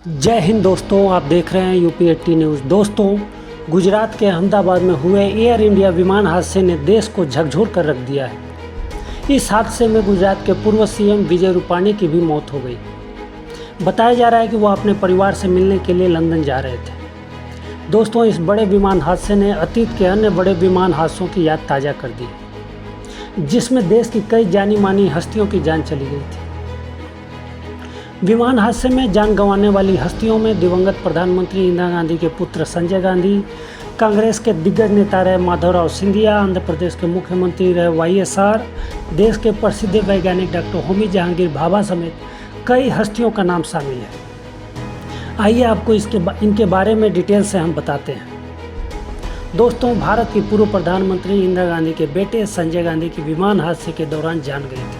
जय हिंद दोस्तों, आप देख रहे हैं यूपी 80 न्यूज़। दोस्तों, गुजरात के अहमदाबाद में हुए एयर इंडिया विमान हादसे ने देश को झकझोर कर रख दिया है। इस हादसे में गुजरात के पूर्व सीएम विजय रूपाणी की भी मौत हो गई। बताया जा रहा है कि वो अपने परिवार से मिलने के लिए लंदन जा रहे थे। दोस्तों, इस बड़े विमान हादसे ने अतीत के अन्य बड़े विमान हादसों की याद ताज़ा कर दी, जिसमें देश की कई जानी मानी हस्तियों की जान चली गई थी। विमान हादसे में जान गंवाने वाली हस्तियों में दिवंगत प्रधानमंत्री इंदिरा गांधी के पुत्र संजय गांधी, कांग्रेस के दिग्गज नेता रहे माधवराव सिंधिया, आंध्र प्रदेश के मुख्यमंत्री रहे वाईएसआर, देश के प्रसिद्ध वैज्ञानिक डॉक्टर होमी जहांगीर भाभा समेत कई हस्तियों का नाम शामिल है। आइए आपको इनके बारे में डिटेल से हम बताते हैं। दोस्तों, भारत की पूर्व प्रधानमंत्री इंदिरा गांधी के बेटे संजय गांधी की विमान हादसे के दौरान जान गई थी।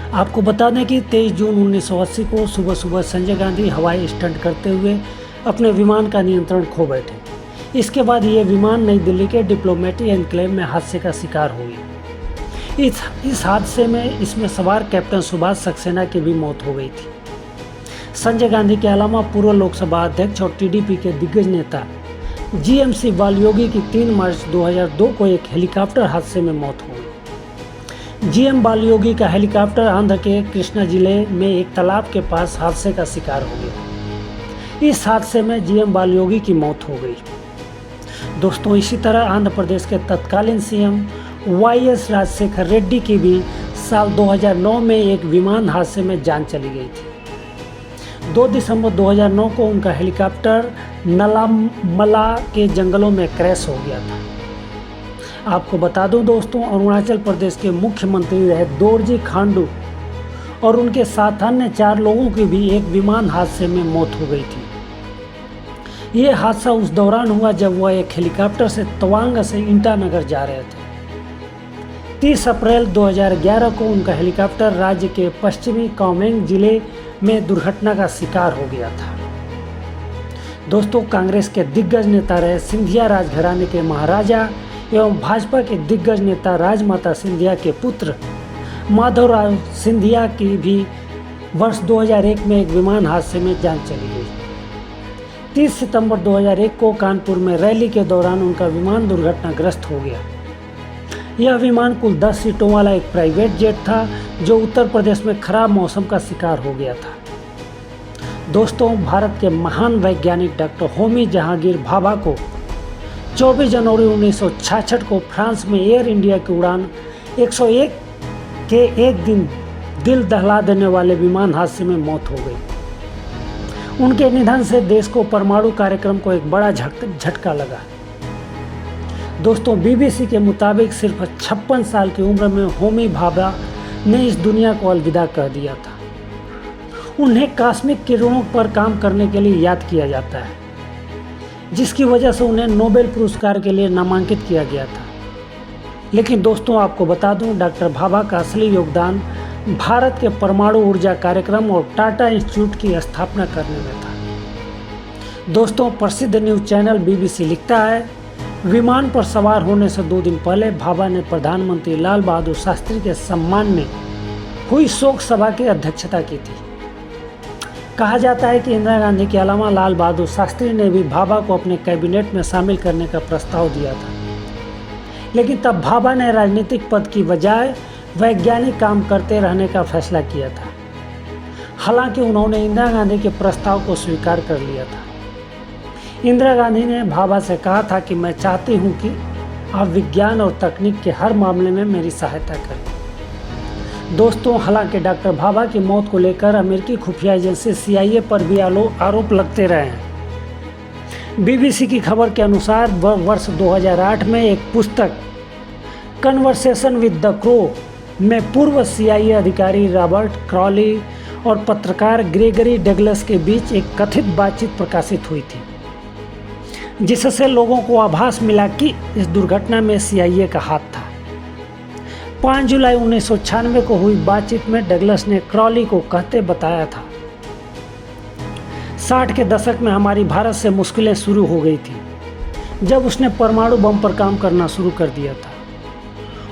आपको बता दें कि 23 जून 1980 को सुबह सुबह संजय गांधी हवाई स्टंट करते हुए अपने विमान का नियंत्रण खो बैठे। इसके बाद ये विमान नई दिल्ली के डिप्लोमेटिक एनक्लेव में हादसे का शिकार हो गई। इस हादसे में इसमें सवार कैप्टन सुभाष सक्सेना की भी मौत हो गई थी। संजय गांधी के अलावा पूर्व लोकसभा अध्यक्ष और टीडीपी के दिग्गज नेता जीएमसी बालयोगी की 3 मार्च 2002 को एक हेलीकॉप्टर हादसे में मौत हो गई। जीएम बालयोगी का हेलीकॉप्टर आंध्र के कृष्णा जिले में एक तालाब के पास हादसे का शिकार हो गया। इस हादसे में जीएम बालयोगी की मौत हो गई। दोस्तों, इसी तरह आंध्र प्रदेश के तत्कालीन सीएम वाईएस राजशेखर रेड्डी की भी साल 2009 में एक विमान हादसे में जान चली गई थी। 2 दिसंबर 2009 को उनका हेलीकॉप्टर नलामला के जंगलों में क्रैश हो गया था। आपको बता दूं दोस्तों, अरुणाचल प्रदेश के मुख्यमंत्री रहे दोरजी खांडू और उनके साथ अन्य 4 लोगों की भी एक विमान हादसे में मौत हो गई थी। ये हादसा उस दौरान हुआ जब वह एक हेलीकॉप्टर से तवांग से ईटानगर जा रहे थे। 30 अप्रैल 2011 को उनका हेलीकॉप्टर राज्य के पश्चिमी कामेंग जिले में दुर्घटना का शिकार हो गया था। दोस्तों, कांग्रेस के दिग्गज नेता रहे सिंधिया राजघराने के महाराजा एवं भाजपा के दिग्गज नेता राजमाता सिंधिया के पुत्र माधवराव सिंधिया की भी वर्ष 2001 में एक विमान हादसे में जान चली गई। 30 सितंबर 2001 को कानपुर में रैली के दौरान उनका विमान दुर्घटनाग्रस्त हो गया। यह विमान कुल 10 सीटों वाला एक प्राइवेट जेट था जो उत्तर प्रदेश में खराब मौसम का शिकार हो गया था। दोस्तों, भारत के महान वैज्ञानिक डॉक्टर होमी जहांगीर भाभा को 24 जनवरी 1966 को फ्रांस में एयर इंडिया की उड़ान 101 के एक दिन दिल दहला देने वाले विमान हादसे में मौत हो गई। उनके निधन से देश को परमाणु कार्यक्रम को एक बड़ा झटका लगा। दोस्तों, बीबीसी के मुताबिक सिर्फ 56 साल की उम्र में होमी भाभा ने इस दुनिया को अलविदा कह दिया था। उन्हें कॉस्मिक किरणों पर काम करने के लिए याद किया जाता है, जिसकी वजह से उन्हें नोबेल पुरस्कार के लिए नामांकित किया गया था। लेकिन दोस्तों, आपको बता दूं, डॉक्टर भाभा का असली योगदान भारत के परमाणु ऊर्जा कार्यक्रम और टाटा इंस्टीट्यूट की स्थापना करने में था। दोस्तों, प्रसिद्ध न्यूज़ चैनल बीबीसी लिखता है, विमान पर सवार होने से 2 दिन पहले भाभा ने प्रधानमंत्री लाल बहादुर शास्त्री के सम्मान में हुई शोक सभा की अध्यक्षता की थी। कहा जाता है कि इंदिरा गांधी के अलावा लाल बहादुर शास्त्री ने भी भाभा को अपने कैबिनेट में शामिल करने का प्रस्ताव दिया था, लेकिन तब भाभा ने राजनीतिक पद की बजाय वैज्ञानिक काम करते रहने का फैसला किया था। हालांकि उन्होंने इंदिरा गांधी के प्रस्ताव को स्वीकार कर लिया था। इंदिरा गांधी ने भाभा से कहा था कि मैं चाहती हूं कि आप विज्ञान और तकनीक के हर मामले में मेरी सहायता करें। दोस्तों, हालांकि डॉक्टर भाभा की मौत को लेकर अमेरिकी खुफिया एजेंसी CIA पर भी आरोप लगते रहे हैं। बीबीसी की खबर के अनुसार वर्ष 2008 में एक पुस्तक कन्वर्सेशन विद द क्रो में पूर्व CIA अधिकारी रॉबर्ट क्रॉली और पत्रकार ग्रेगरी डगलस के बीच एक कथित बातचीत प्रकाशित हुई थी, जिससे लोगों को आभास मिला कि इस दुर्घटना में CIA का हाथ था। 5 जुलाई 1996 को हुई बातचीत में डगलस ने क्रॉली को कहते बताया था, 60 के दशक में हमारी भारत से मुश्किलें शुरू हो गई थी जब उसने परमाणु बम पर काम करना शुरू कर दिया था।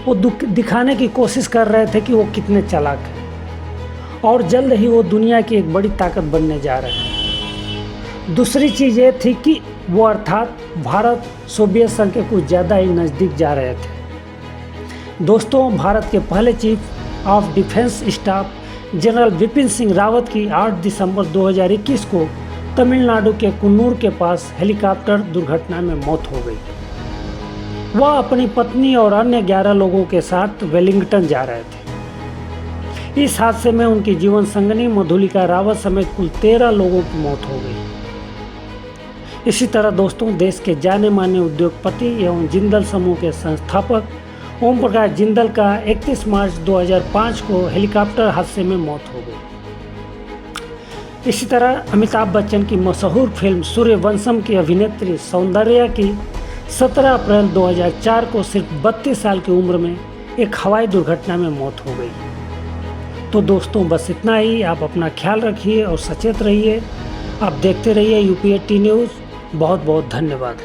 वो दिखाने की कोशिश कर रहे थे कि वो कितने चालाक हैं और जल्द ही वो दुनिया की एक बड़ी ताकत बनने जा रहे हैं। दूसरी चीज़ ये थी कि वो अर्थात भारत सोवियत संघ के कुछ ज़्यादा ही नज़दीक जा रहे थे। दोस्तों, भारत के पहले chief of defence staff general Vipin Singh Rawat की 8 दिसंबर 2021 को तमिलनाडु के कुन्नूर के पास हेलीकॉप्टर दुर्घटना में मौत हो गई। वह अपनी पत्नी और अन्य 11 लोगों के साथ वेलिंगटन जा रहे थे। इस हादसे में उनकी जीवन संगिनी मधुलिका रावत समेत कुल 13 लोगों की मौत हो गई। इसी तरह दोस्तों, देश के जाने माने उद्योगपति एवं जिंदल समूह के संस्थापक ओम प्रकाश जिंदल का 31 मार्च 2005 को हेलीकॉप्टर हादसे में मौत हो गई। इसी तरह अमिताभ बच्चन की मशहूर फिल्म सूर्यवंशम की अभिनेत्री सौंदर्या की 17 अप्रैल 2004 को सिर्फ 32 साल की उम्र में एक हवाई दुर्घटना में मौत हो गई। तो दोस्तों, बस इतना ही। आप अपना ख्याल रखिए और सचेत रहिए। आप देखते रहिए UPAT न्यूज़। बहुत बहुत धन्यवाद।